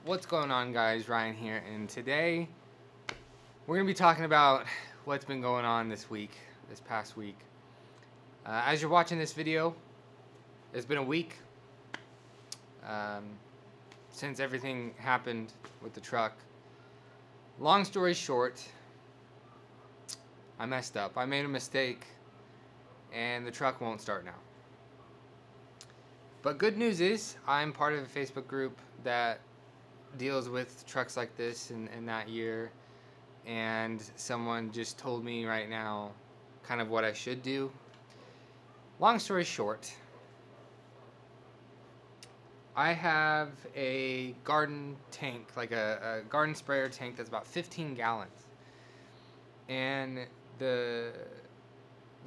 What's going on, guys? Ryan here, and today we're going to be talking about what's been going on this past week. As you're watching this video, it's been a week since everything happened with the truck. Long story short, I messed up. I made a mistake, and the truck won't start now. But good news is, I'm part of a Facebook group that deals with trucks like this in that year, and someone just told me right now kind of what I should do. Long story short, I have a garden tank, like a garden sprayer tank that's about 15 gallons, and the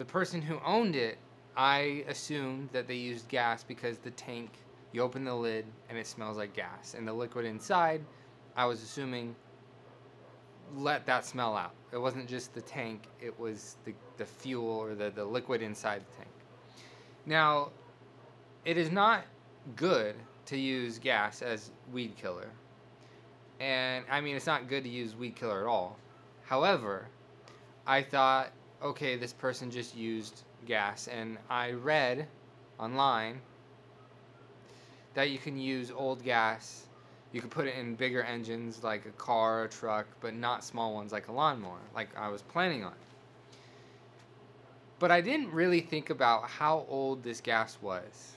person who owned it, I assumed that they used gas because the tank, you open the lid and it smells like gas. And the liquid inside, I was assuming, let that smell out. It wasn't just the tank, it was the fuel or the liquid inside the tank. Now, it is not good to use gas as weed killer. And I mean, it's not good to use weed killer at all. However, I thought, okay, this person just used gas. And I read online that you can use old gas. You can put it in bigger engines like a car or a truck, but not small ones like a lawnmower, like I was planning on. But I didn't really think about how old this gas was.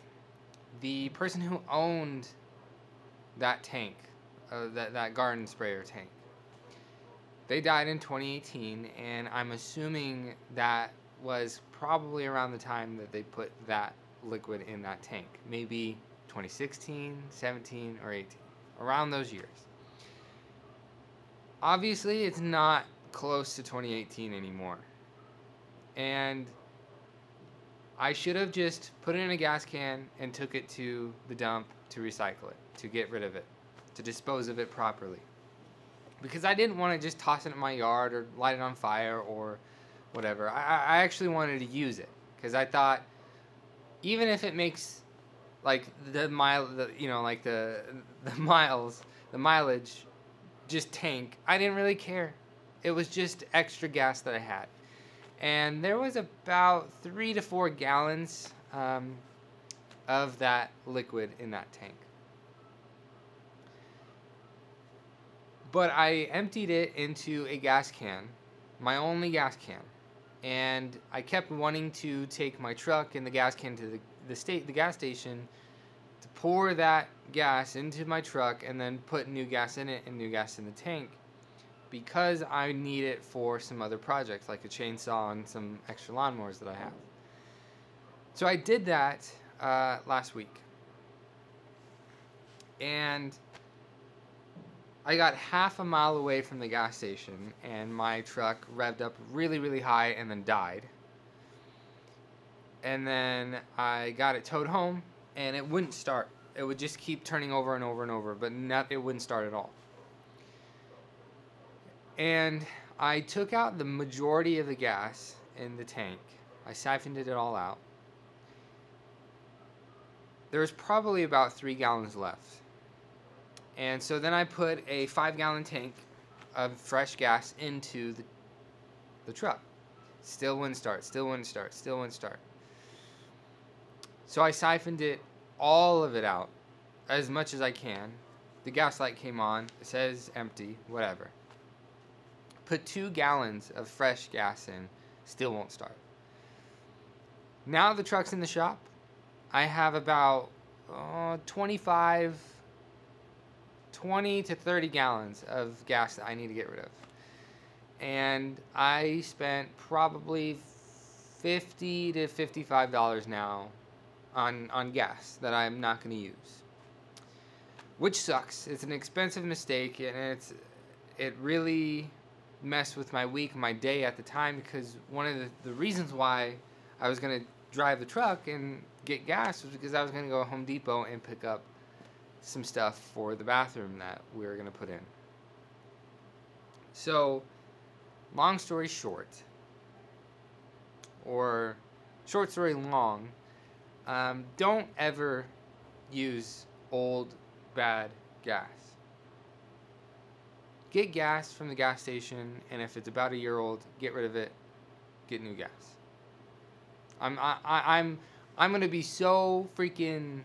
The person who owned that tank, that garden sprayer tank, they died in 2018, and I'm assuming that was probably around the time that they put that liquid in that tank. Maybe 2016, 17, or 18. Around those years. Obviously, it's not close to 2018 anymore. And I should have just put it in a gas can and took it to the dump to recycle it, to get rid of it, to dispose of it properly. Because I didn't want to just toss it in my yard or light it on fire or whatever. I actually wanted to use it because I thought, even if it makes like the mileage just tank, I didn't really care. It was just extra gas that I had. And there was about 3 to 4 gallons of that liquid in that tank. But I emptied it into a gas can, my only gas can. And I kept wanting to take my truck and the gas can to the gas station to pour that gas into my truck and then put new gas in it and new gas in the tank, because I need it for some other projects like a chainsaw and some extra lawnmowers that I have. So I did that last week, and I got half a mile away from the gas station, and my truck revved up really, really high and then died. And then I got it towed home, and it wouldn't start. It would just keep turning over and over and over, but it wouldn't start at all. And I took out the majority of the gas in the tank. I siphoned it all out. There was probably about 3 gallons left. And so then I put a 5-gallon tank of fresh gas into the truck. Still wouldn't start, still wouldn't start, still wouldn't start. So I siphoned it, all of it out, as much as I can. The gas light came on. It says empty, whatever. Put 2 gallons of fresh gas in, still won't start. Now the truck's in the shop. I have about 20 to 30 gallons of gas that I need to get rid of. And I spent probably $50 to $55 now on gas that I'm not going to use. Which sucks. It's an expensive mistake, and it really messed with my week, my day at the time, because one of the reasons why I was going to drive the truck and get gas was because I was going to go to Home Depot and pick up some stuff for the bathroom that we were going to put in. So, long story short, or short story long, don't ever use old bad gas. get gas from the gas station, and if it's about a year old, get rid of it, get new gas. I'm gonna be so freaking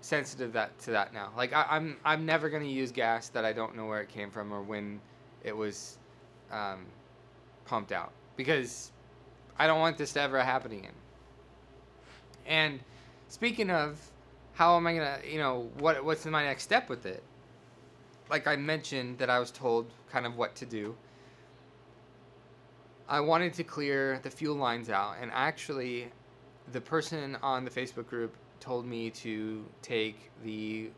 sensitive to that now. Like I'm never gonna use gas that I don't know where it came from or when it was pumped out, because I don't want this to ever happen again. And speaking of, how am I gonna, what's my next step with it? Like I mentioned that I was told kind of what to do. I wanted to clear the fuel lines out, and actually the person on the Facebook group told me to take the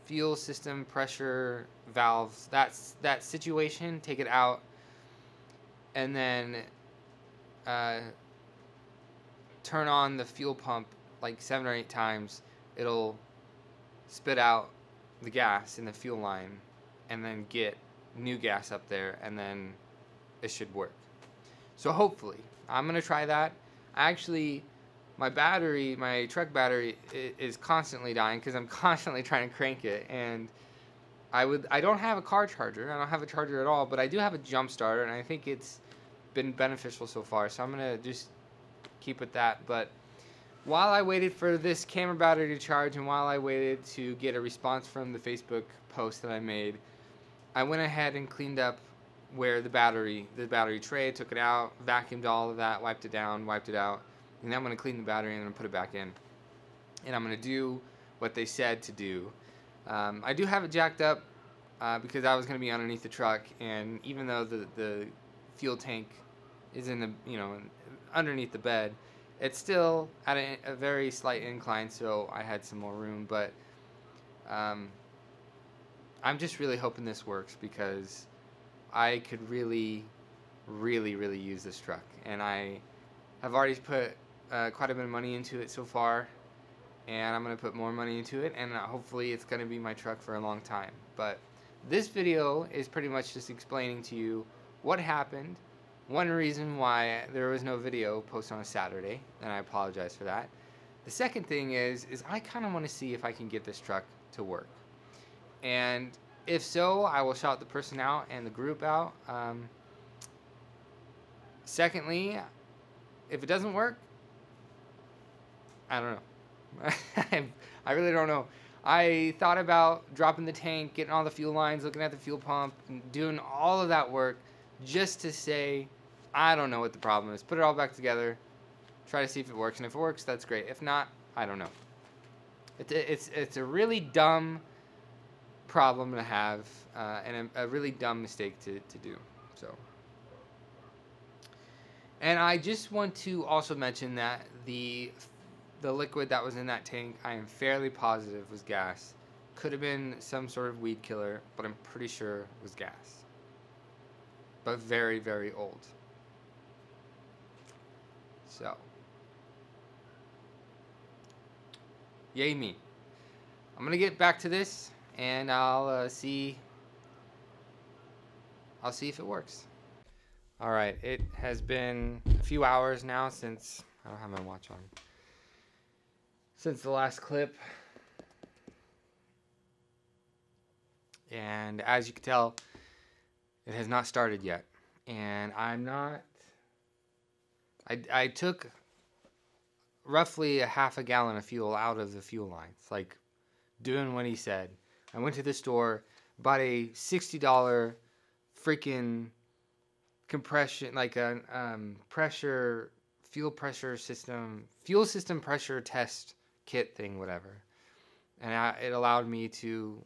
fuel system pressure valves, that situation, take it out, and then turn on the fuel pump like 7 or 8 times. It'll spit out the gas in the fuel line, and then get new gas up there, and then it should work. So hopefully, I'm gonna try that. Actually, my truck battery is constantly dying because I'm constantly trying to crank it, and I don't have a car charger. I don't have a charger at all, but I do have a jump starter, and I think it's been beneficial so far. So I'm gonna just keep with that. But while I waited for this camera battery to charge, and while I waited to get a response from the Facebook post that I made, I went ahead and cleaned up where the battery tray, took it out, vacuumed all of that, wiped it down, wiped it out, and then I'm going to clean the battery and I'm going to put it back in. And I'm going to do what they said to do. I do have it jacked up because I was going to be underneath the truck, and even though the fuel tank is in the, underneath the bed, it's still at a very slight incline, so I had some more room. But I'm just really hoping this works, because I could really, really, really use this truck. And I have already put quite a bit of money into it so far, and I'm going to put more money into it, and hopefully it's going to be my truck for a long time. But this video is pretty much just explaining to you what happened, one reason why there was no video posted on a Saturday, and I apologize for that. The second thing is I kind of want to see if I can get this truck to work. And if so, I will shout the person out and the group out. Secondly, if it doesn't work, I don't know. I really don't know. I thought about dropping the tank, getting all the fuel lines, looking at the fuel pump, and doing all of that work just to say, I don't know what the problem is. Put it all back together, try to see if it works, and if it works, that's great. If not, I don't know. It's a really dumb problem to have, and a really dumb mistake to do. So, and I just want to also mention that the liquid that was in that tank, I am fairly positive was gas. Could have been some sort of weed killer, but I'm pretty sure it was gas. But very, very old. So, yay me. I'm gonna get back to this, and I'll see if it works. All right, it has been a few hours now since, I don't have my watch on, since the last clip. And as you can tell, it has not started yet. And I took roughly a half a gallon of fuel out of the fuel lines, like doing what he said. I went to the store, bought a $60 freaking compression, like a fuel system pressure test kit thing, whatever. And it allowed me to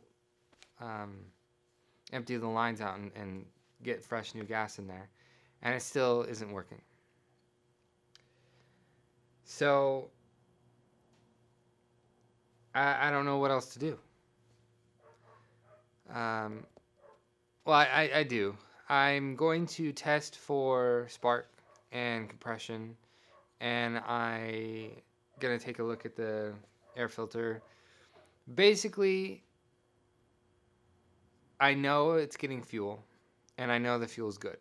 empty the lines out and get fresh new gas in there. And it still isn't working. So I don't know what else to do. Well, I do. I'm going to test for spark and compression, and I'm going to take a look at the air filter. Basically, I know it's getting fuel, and I know the fuel's good.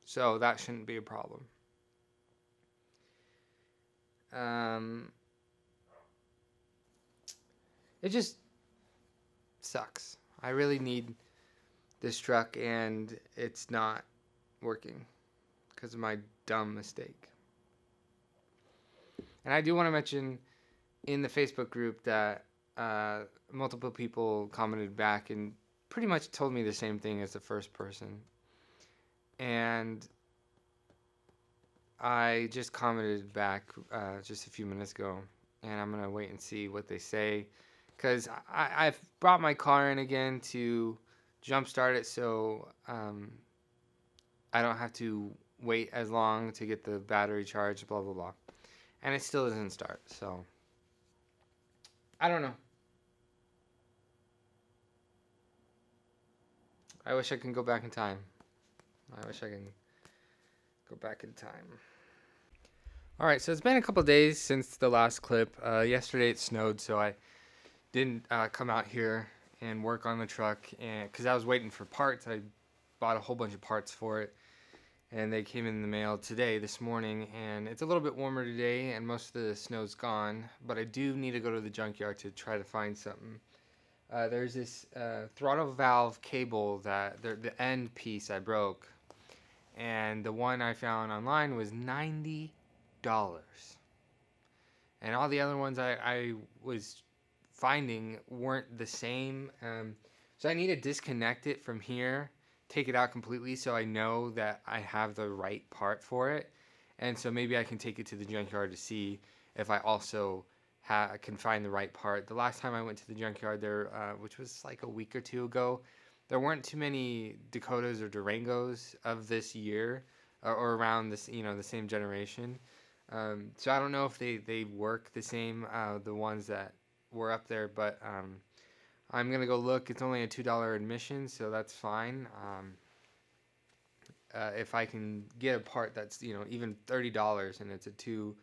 So that shouldn't be a problem. It just sucks. I really need this truck, and it's not working because of my dumb mistake. And I do want to mention in the Facebook group that multiple people commented back and pretty much told me the same thing as the first person. And I just commented back just a few minutes ago, and I'm going to wait and see what they say. Because I've brought my car in again to jumpstart it, so I don't have to wait as long to get the battery charged, blah, blah, blah. And it still doesn't start, so I don't know. I wish I could go back in time. I wish I can go back in time. Alright, so it's been a couple days since the last clip. Yesterday it snowed, so I didn't come out here and work on the truck, and because I was waiting for parts. I bought a whole bunch of parts for it, and they came in the mail this morning, and it's a little bit warmer today, and most of the snow's gone, but I do need to go to the junkyard to try to find something. There's this throttle valve cable that the end piece I broke, and the one I found online was $90, and all the other ones I was finding weren't the same. So I need to disconnect it from here, take it out completely so I know that I have the right part for it. And so maybe I can take it to the junkyard to see if I also can find the right part. The last time I went to the junkyard there, which was like a week or two ago, there weren't too many Dakotas or Durangos of this year or around this, the same generation. So I don't know if they work the same, the ones that were up there, but I'm gonna go look. It's only a $2 admission, so that's fine. If I can get a part that's even $30 and it's a $2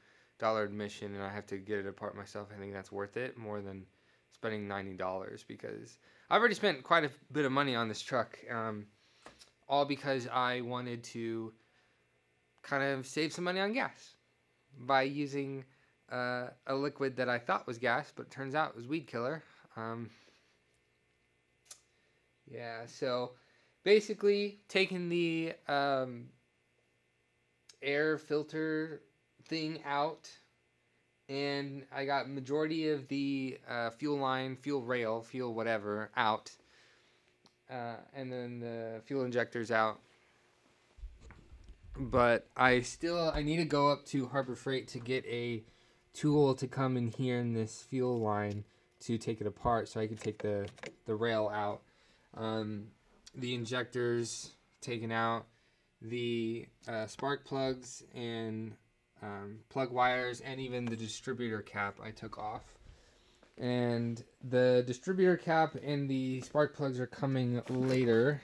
admission, and I have to get it apart myself, I think that's worth it more than spending $90, because I've already spent quite a bit of money on this truck, all because I wanted to kind of save some money on gas by using a liquid that I thought was gas, but it turns out it was weed killer. Yeah, so basically taking the air filter thing out, and I got majority of the fuel line, fuel rail, fuel whatever out, and then the fuel injectors out. But I need to go up to Harbor Freight to get a tool to come in here in this fuel line to take it apart so I can take the rail out. The injectors taken out, the spark plugs and plug wires, and even the distributor cap I took off. And the distributor cap and the spark plugs are coming later,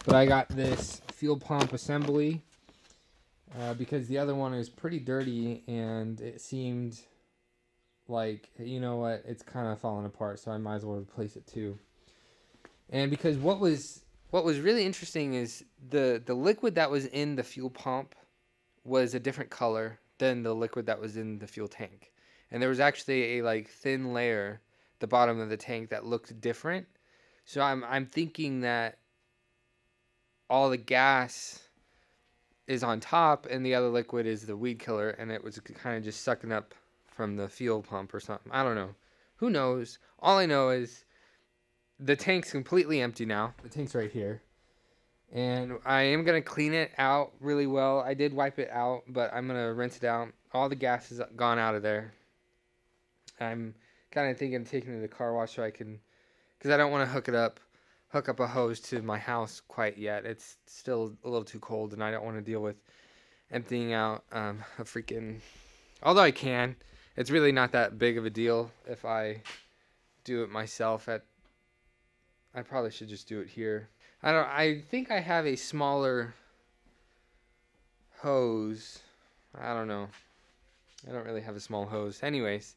but I got this fuel pump assembly because the other one is pretty dirty, and it seemed like, it's kind of falling apart, so I might as well replace it too. And because what was really interesting is the liquid that was in the fuel pump was a different color than the liquid that was in the fuel tank. And there was actually a thin layer at the bottom of the tank that looked different. So I'm thinking that all the gas is on top and the other liquid is the weed killer, and it was kind of just sucking up from the fuel pump or something. I don't know. Who knows? All I know is the tank's completely empty now. The tank's right here. And I am going to clean it out really well. I did wipe it out, but I'm going to rinse it out. All the gas is gone out of there. I'm kind of thinking of taking it to the car wash so I can, because I don't want to hook up a hose to my house quite yet. It's still a little too cold, and I don't want to deal with emptying out a freaking, although I can. It's really not that big of a deal if I do it myself. I probably should just do it here. I think I have a smaller hose. I don't know. I don't really have a small hose. Anyways.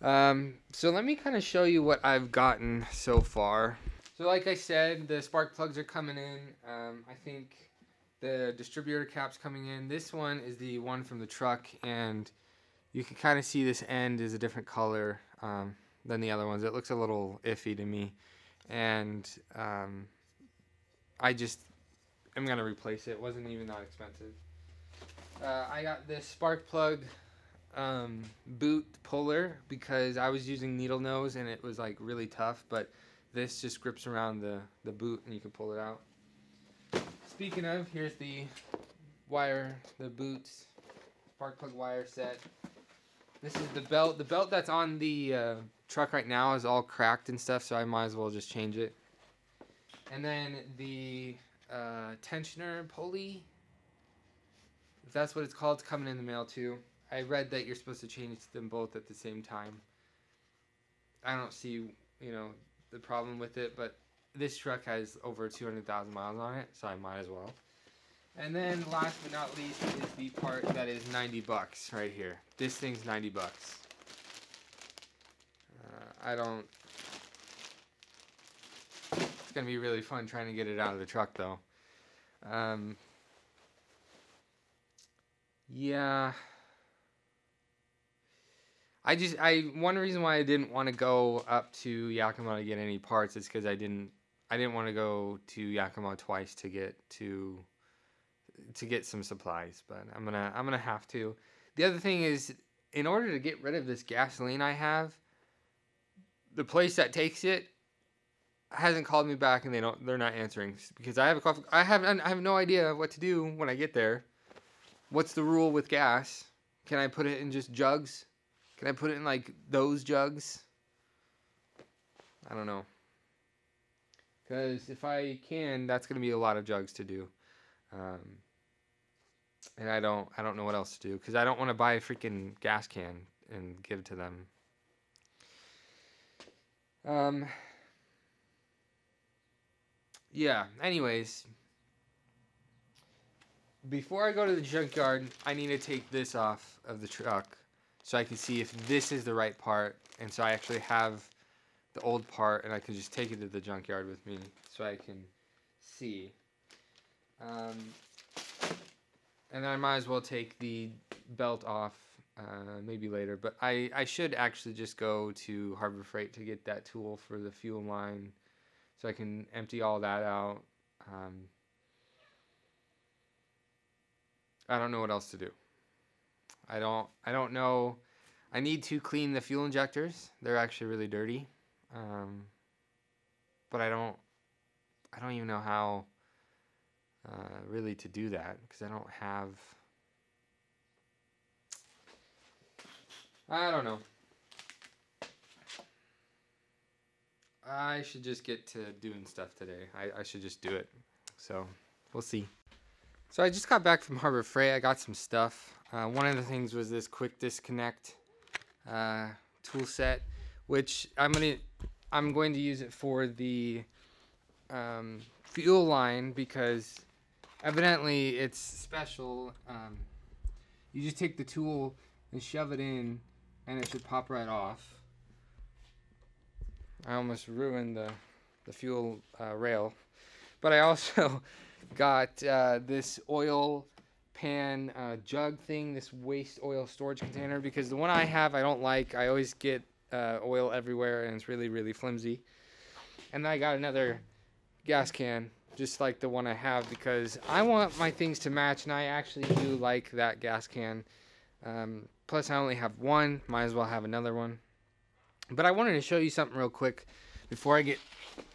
So let me kind of show you what I've gotten so far. So like I said, the spark plugs are coming in. I think the distributor cap's coming in. This one is the one from the truck, and you can kind of see this end is a different color than the other ones. It looks a little iffy to me. and I just am gonna replace it. It wasn't even that expensive. I got this spark plug boot puller because I was using needle nose and it was like really tough, but this just grips around the boot and you can pull it out. Speaking of, here's the wire, the boots spark plug wire set. This is the belt. The belt that's on the truck right now is all cracked and stuff, so I might as well just change it. And then the tensioner pulley, if that's what it's called, it's coming in the mail too. I read that you're supposed to change them both at the same time. I don't see, the problem with it, but this truck has over 200,000 miles on it, so I might as well. And then last but not least is the part that is $90 right here. This thing's $90. It's gonna be really fun trying to get it out of the truck though. Yeah. One reason why I didn't want to go up to Yakima to get any parts is because I didn't want to go to Yakima twice to get some supplies, but I'm gonna have to. The other thing is, in order to get rid of this gasoline I have, the place that takes it hasn't called me back, and they're not answering because I have no idea what to do when I get there. What's the rule with gas? Can I put it in just jugs? Can I put it in like those jugs? I don't know. Because if I can, that's gonna be a lot of jugs to do. And I don't know what else to do because I don't want to buy a freaking gas can and give it to them. Yeah, anyways, before I go to the junkyard, I need to take this off of the truck so I can see if this is the right part, and so I actually have the old part and I can just take it to the junkyard with me so I can see. And I might as well take the belt off maybe later. But I should actually just go to Harbor Freight to get that tool for the fuel line so I can empty all that out. I don't know what else to do. I don't know. I need to clean the fuel injectors. They're actually really dirty. But I don't even know how really to do that because I don't have. I don't know. I should just get to doing stuff today. I should just do it. So we'll see. So I just got back from Harbor Freight. I got some stuff. One of the things was this quick disconnect tool set, which I'm going to use it for the fuel line because evidently it's special. You just take the tool and shove it in and it should pop right off. I almost ruined the fuel rail. But I also got this oil pan jug thing, this waste oil storage container, because the one I have I don't like. I always get oil everywhere and it's really, really flimsy. And then I got another gas can just like the one I have because I want my things to match, and I actually do like that gas can. Plus I only have one, might as well have another one. But I wanted to show you something real quick before I get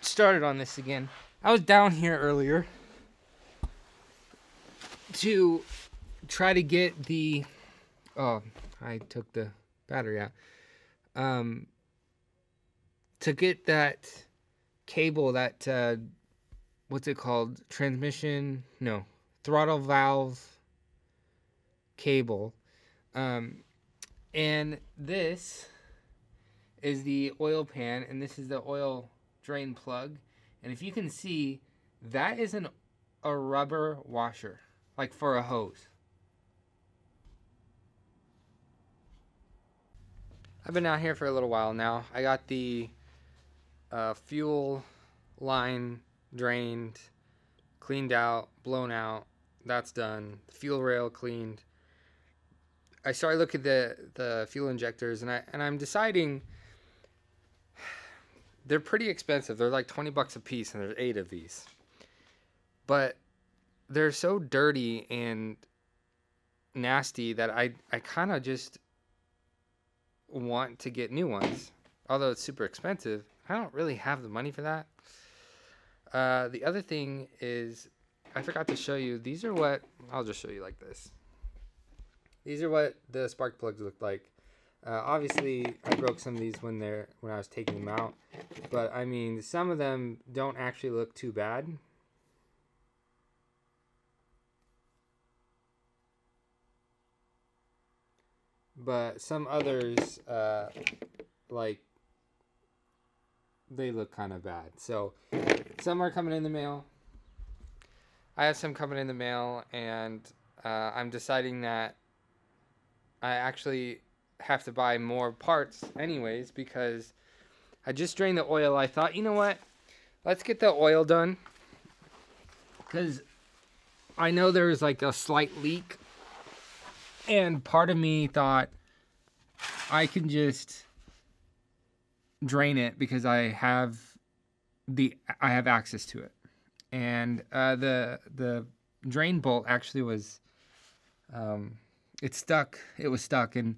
started on this again. I was down here earlier to try to get the... Oh, I took the battery out. To get that cable, that... what's it called? Transmission? No. Throttle valve cable. And this is the oil pan, and this is the oil drain plug. And if you can see, that is a rubber washer, like for a hose. I've been out here for a little while now. I got the fuel line drained, cleaned out, blown out. That's done. The fuel rail cleaned. I started looking at the fuel injectors, and I'm deciding they're pretty expensive. They're like 20 bucks a piece, and there's 8 of these. But they're so dirty and nasty that I kind of just want to get new ones. Although it's super expensive, I don't really have the money for that. The other thing is, I forgot to show you. These are what, I'll just show you like this. These are what the spark plugs look like. Obviously, I broke some of these when I was taking them out. But, I mean, some of them don't actually look too bad. But some others, like, they look kind of bad. So, some are coming in the mail. I have some coming in the mail, and I'm deciding that I actually have to buy more parts anyways, because I just drained the oil. I thought, you know what? Let's get the oil done, because I know there's like a slight leak, and part of me thought I can just drain it because I have access to it. And the drain bolt actually was it was stuck, and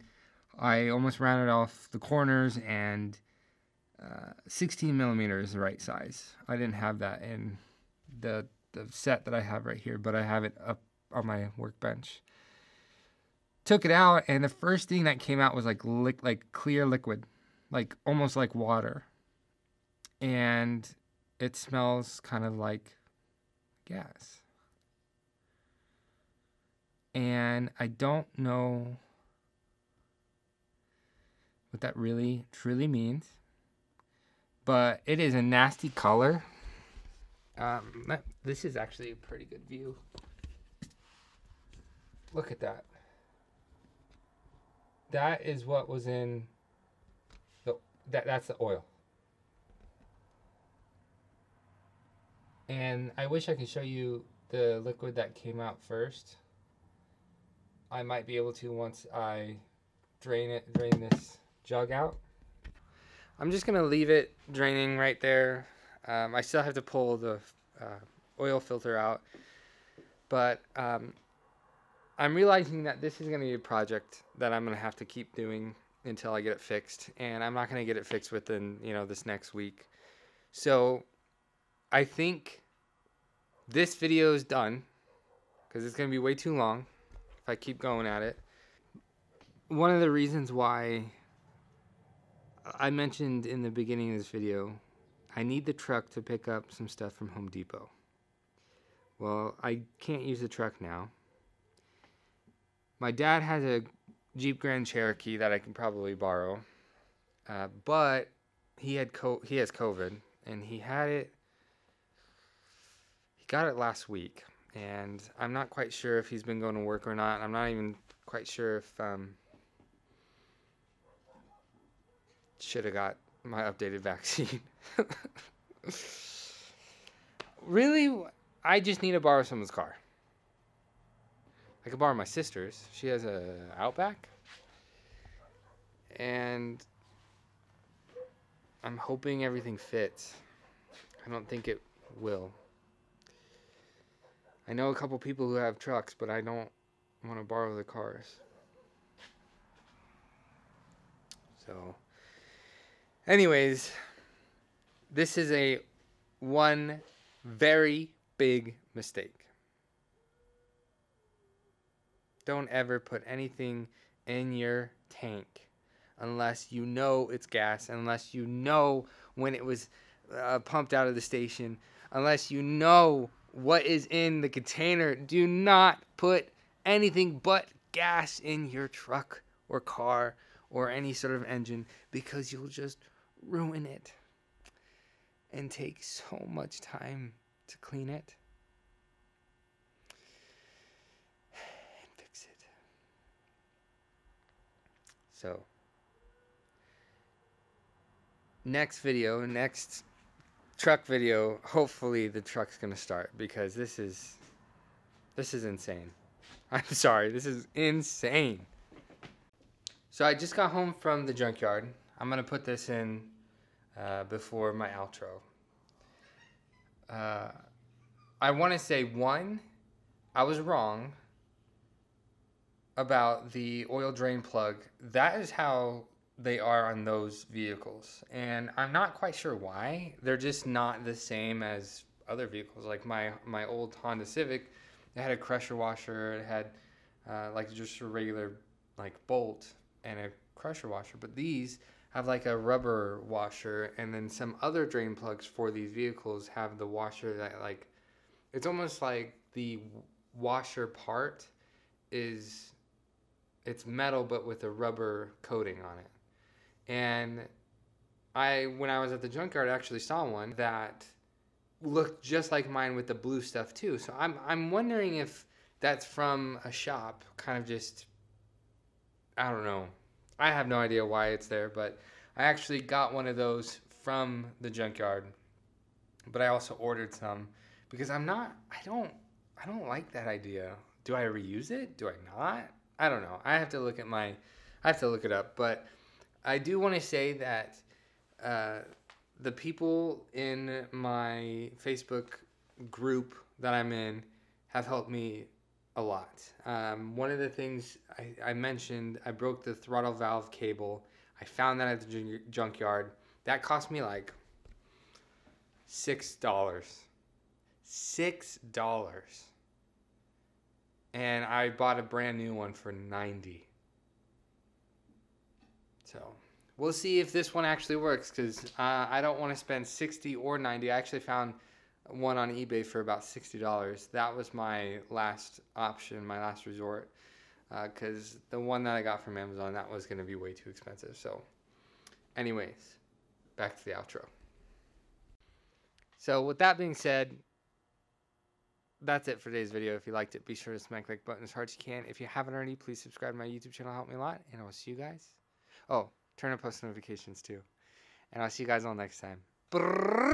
I almost rounded off the corners, and 16 millimeters is the right size. I didn't have that in the set that I have right here, but I have it up on my workbench. Took it out, and the first thing that came out was like clear liquid, like almost like water, and it smells kind of like gas. And I don't know what that really truly means, but it is a nasty color. This is actually a pretty good view. Look at that. That is what was in that's the oil. And I wish I could show you the liquid that came out first. I might be able to once I drain this jug out. I'm just gonna leave it draining right there. I still have to pull the oil filter out, but I'm realizing that this is gonna be a project that I'm gonna have to keep doing until I get it fixed, and I'm not gonna get it fixed within this next week. So I think this video is done, because it's gonna be way too long if I keep going at it. One of the reasons why I mentioned in the beginning of this video, I need the truck to pick up some stuff from Home Depot. Well, I can't use the truck now. My dad has a Jeep Grand Cherokee that I can probably borrow, but he has COVID, and he got it last week, and I'm not quite sure if he's been going to work or not. I'm not even quite sure if should have got my updated vaccine. Really, I just need to borrow someone's car. I could borrow my sister's. She has a Outback, and I'm hoping everything fits. I don't think it will. I know a couple people who have trucks, but I don't want to borrow the cars. So, anyways, this is one very big mistake. Don't ever put anything in your tank unless you know it's gas, unless you know when it was pumped out of the station, unless you know what is in the container. Do not put anything but gas in your truck or car or any sort of engine, because you'll just ruin it and take so much time to clean it and fix it. So, next truck video, hopefully the truck's gonna start, because this is insane. I'm sorry, this is insane. So I just got home from the junkyard. I'm gonna put this in before my outro. I want to say, one, I was wrong about the oil drain plug. That is how they are on those vehicles. And I'm not quite sure why. They're just not the same as other vehicles. Like my old Honda Civic, it had a pressure washer. It had like just a regular like bolt and a pressure washer. But these have like a rubber washer, and then some other drain plugs for these vehicles have the washer that like, it's almost like the washer part is, it's metal but with a rubber coating on it. And when I was at the junkyard, I actually saw one that looked just like mine with the blue stuff too. So I'm wondering if that's from a shop, kind of just, I don't know. I have no idea why it's there, but I actually got one of those from the junkyard. But I also ordered some because I don't like that idea. Do I reuse it? Do I not? I don't know. I have to look it up. But I do want to say that the people in my Facebook group that I'm in have helped me a lot. One of the things I mentioned, I broke the throttle valve cable. I found that at the junkyard. That cost me like $6. $6. And I bought a brand new one for $90. So we'll see if this one actually works, because I don't want to spend $60 or $90. I actually found one on eBay for about $60. That was my last option, my last resort, because the one that I got from Amazon, that was going to be way too expensive. So anyways, back to the outro. So with that being said, that's it for today's video. If you liked it, be sure to smack like button as hard as you can. If you haven't already, please subscribe to my YouTube channel. Help me a lot. And I will see you guys. Oh, turn on post notifications too. And I'll see you guys all next time. Brrr.